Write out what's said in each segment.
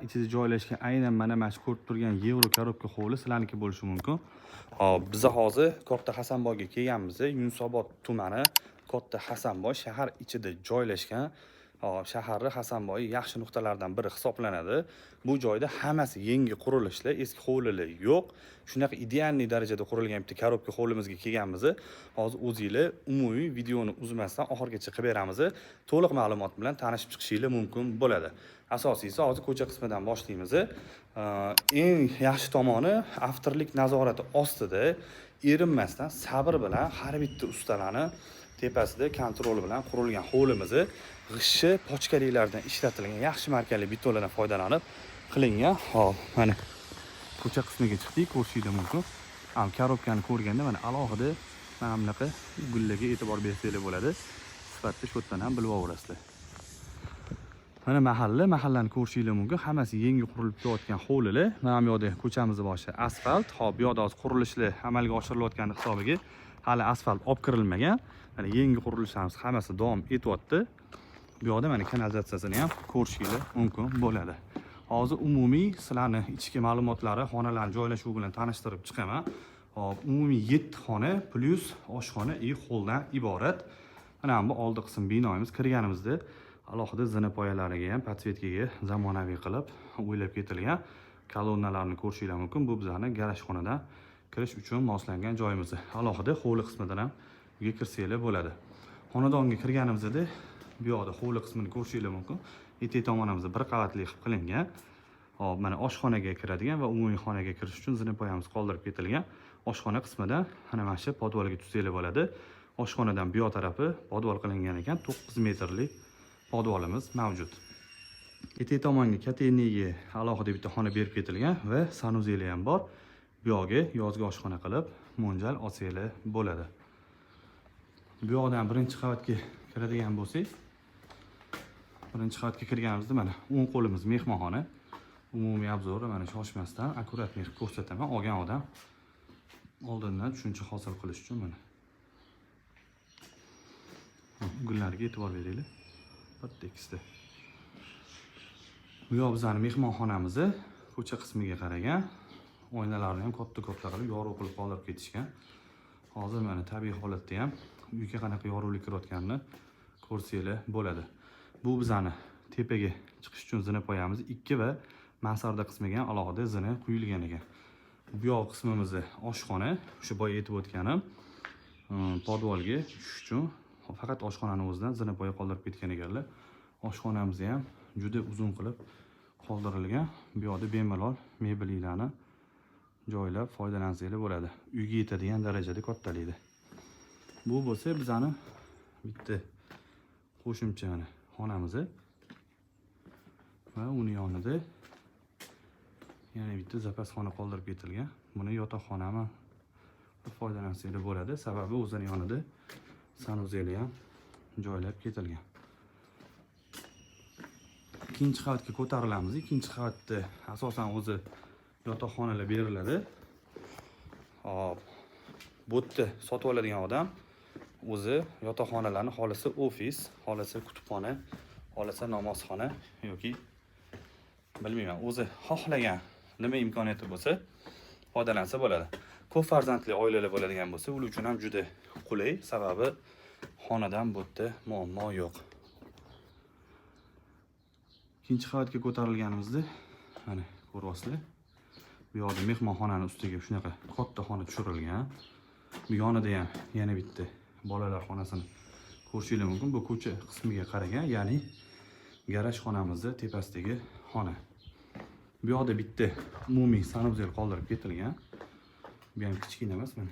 ichida joylashgan aynan mana shu ko'rib turgan Yevro korobka hovli sizlarniki bo'lishi mumkin. Hop, biz hozir Katta Hasanboyga kelganmiz. Yunusobod tumani Katta Hasanboy shahar ichida joylashgan. Shaharni Hasanboy yaxshi nuqtalardan biri hisoblanadi. Bu joyda hammasi yangi qurilishlar, eski hovlilar yo'q. Shunaqa idealniy darajada qurilgan bitta korobka hovlimizga kelganmiz. Hozir o'zingizlar umumiy videoni uzmasdan oxirigacha qilib beramiz. To'liq ma'lumot bilan tanishib chiqishingiz mumkin bo'ladi. Asosiysi hozir ko'cha qismidan boshlaymiz. Eng yaxshi tomoni avtorlik nazorati ostida erinmasdan sabr bilan har bitta ustalarni tepasida kontrol bilan qurilgan hovlimiz g'ishshi pochkaliklardan ishlatilgan yaxshi markali betonlardan foydalanib qilingan. Hop, mana ko'cha qismiga chiqdik, ko'rishingiz mumkin. Korobkani ko'rganda mana alohida mana bunaqa gullarga e'tibor bersanglar bo'ladi. Sifatda shu yerdan ham bilib olasizlar. Mana mahallani ko'rishingiz mumkin. Hammasi yangi qurilib kelayotgan hovlilar. Mana bu yerda ko'chamiz boshi asfalt. Hop, bu yerda qurilishlar amalga oshirilayotgani hisobiga hali asfalt olib kirilmagan. Mana yangi qurilishlarimiz hammasi davom etyapti. Bu yerda mana kanalizatsiyasini ham ko'rishingiz mumkin bo'ladi. Hozir umumiy sizlarni ichki ma'lumotlari, xonalarning joylashuvi bilan tanishtirib chiqaman. Hop, umumiy 7 xona plus oshxona va xolldan iborat. Mana bu oldi qism binoyimiz kirganimizda alohida zina poyalariga ham podsvetkaga zamonaviy qilib o'ylab ketilgan kolonnalarni ko'rishingiz mumkin. Bu bizning garaj xonadan kirish uchun moslangan joyimiz. Alohida hovli qismidan ham uyga kirsanglar bo'ladi. Xonadonga kirganimizda bu yoqda hovli qismini ko'rishingiz mumkin. Etek tomonimizda bir qavatli qilib qilingan. Hop, mana oshxonaga kiradigan va umumiy xonaga kirish uchun zina poyamiz qoldirib ketilgan. Oshxona qismidan mana shu podvalga tushsanglar bo'ladi. Oshxonadan bu yoq tarafi podval qilingan ekan, 9 metrlik podvalimiz mavjud. Etek tomonga kateniga alohida bitta xona berib ketilgan va sanuzeli ham bor. Bu yoqga yozgi oshxona qilib mo'ljal olsanglar bo'ladi. Bu yoqdan birinchi qavatga kiradigan bo'lsak, birinchi qavatga kirganimizda mana o'ng qo'limiz mehmonxona. Umumiy obzori mana shoshmasdan akkuratlik ko'rsataman. Olgan odam oldindan tushuncha hosil qilish uchun mana gullarga e'tibor beringlar. Bitta ikkita. Bu yoq bizning mehmonxonamiz ko'cha qismiga qaragan. Oynalarni ham katta qilib yorug' qilib qoldirib ketishgan. Hozir mana tabiiy holatda ham uyga qanaqa yorug'lik kirayotganini ko'rsanglar bo'ladi. Bu bizning tepaga chiqish uchun zina poyamiz 2 va mansarda qismiga ham alohida zina quyilgan ekan. Bu yoq qismimiz oshxona, o'sha boya aytib o'tganim, podvalga tushish uchun faqat oshxonaning o'zidan zina poya qoldirib ketgan ekanlar. Oshxonamizni ham juda uzun qilib qoldirilgan. Bu yoqda bemalol mebellarni joylab foydalansanglar bo'ladi. Uyga yetadigan darajada kattalikda. Bu bo'lsa bizning bitta qo'shimcha mana xonamiz va uning yonida yana bitta zapasxona qoldirib ketilgan. Buni yotoqxonami foydalansanglar bo'ladi. Sababi o'zining yonida sanuzeli ham joylab ketilgan. Ikkinchi qavatga ko'tarilamiz. Ikkinchi qavatda asosan o'zi yotoqxonalar beriladi. Hop, bu yerda sotib oladigan odam o'zi yotoqxonalarni xolisi ofis, xolisi kutubxona, xolisi namozxona yoki bilmayman, o'zi xohlagan nima imkoniyati bo'lsa foydalansa bo'ladi. Ko'p farzandli oilalar bo'ladigan bo'lsa, ular uchun ham juda qulay, sababi xonadan bu yerda muammo yo'q. Ikkinchi qavatga ko'tarilganimizda mana ko'ryapsizlar. Bu yoqda mehmonxonaning ustiga shunaqa katta xona tushirilgan. Bu yonida ham yana bitta bolalar xonasini ko'rishingiz mumkin. Bu ko'cha qismiga qaragan, ya'ni garaj xonamizning tepasidagi xona. Bu yoqda bitta umumiy sanuzel qoldirib ketilgan. Bu ham kichkina emas, mana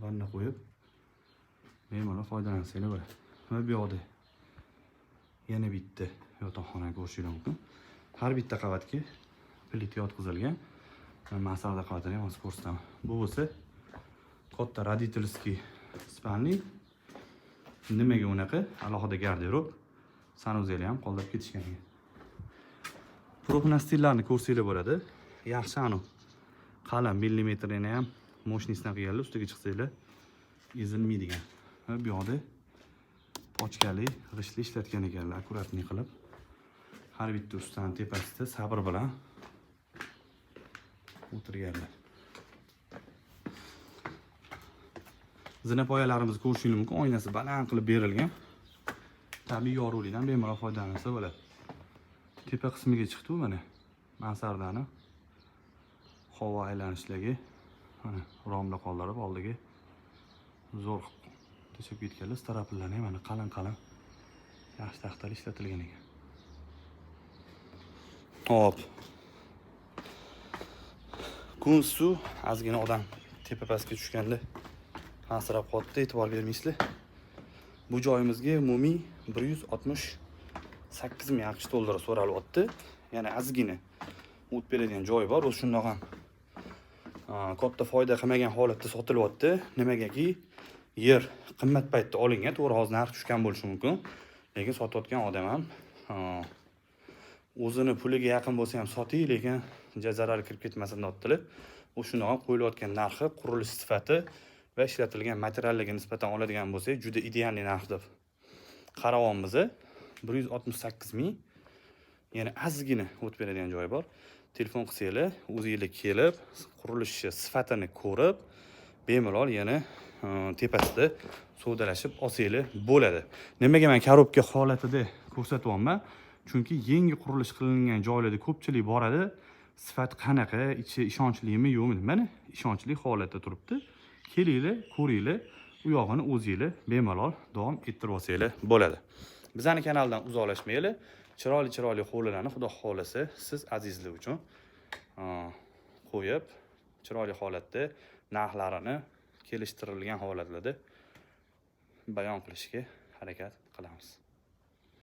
vanna qo'yib bemalol foydalansanglar bo'ladi. Va bu yoqda yana bitta yotoqxona ko'rishingiz mumkin. Har bitta qavatga plit yotqizilgan. Mansarda qavatini ham hozir ko'rsataman. Bu bo'lsa katta родительский spalniy. Nimaga unaqa alohida garderob, sanuzeli ham qoldirib ketishgan ekan. Propnastillarni ko'rsanglar bo'ladi. Yaxshi anu qalin millimetrini ham mo'shnisdan qilganlar, ustiga chiqsanglar ezilmaydigan. Va bu yoqda pochkali g'ishtli ishlatgan ekanlar, akkuratlik qilib. har bitta ustani tepasida sabr bilan o'tirganlar. Zinapoyalarimizni ko'rishingiz mumkin. Oynasi baland qilib berilgan. Tabiiy yorug'likdan bemalol foydalansa bo'ladi. Tepa qismiga chiqdi u mana. Mansardani havo aylanishligi mana romla qoldirib oldiga zo'r to'shab ketganlar. Starapillarni ham mana qalin yaxshi taxtali ishlatilgan ekan. Hop. Kun suv ozgina odam tepa pastga tushganda hansirab qotdi, e'tibor bermaysizlar. Bu joyimizga umumiy 168 ming AQSh dollari so'ralyapti. Ya'ni ozgina o't beradigan joy bor. O'sha shundoq ham katta foyda qilmagan holatda sotilyapti. Nimagaki yer qimmat paytda olingan, to'g'ri hozir narx tushgan bo'lishi mumkin. Lekin sotayotgan odam ham o'zini puliga yaqin bo'lsa ham soting, lekin zarar kirib ketmasin deyaptilar. O'sha shundoq ham qo'yilayotgan narxi, qurilish sifati va ishlatilgan materiallarga nisbatan oladigan bo'lsak, juda ideal narx deb qaravonmiz. 168 ming. Ya'ni ozgina o't beradigan joy bor. Telefon qilsanglar, o'zingizlar kelib, qurilish sifatini ko'rib, bemalol yana tepasida savdolashib olsanglar bo'ladi. Nimaga men korobka holatida ko'rsatyapman? Chunki yangi qurilish qilingan joylarda ko'pchilik boradi. Sifat qanaqa, ichi ishonchlimi, yo'qmi? Mana ishonchli holatda turibdi. Kelinglar, ko'ringlar, u yog'ini o'zingizlar bemalol davom ettirib olsanglar bo'ladi. Bizning kanaldan uzoqlashmaylik. Chiroyli hovlilarni xudo xolasa siz azizlar uchun qo'yib, chiroyli holatda narxlarini kelishtirilgan holatlarda bayon qilishga harakat qilamiz.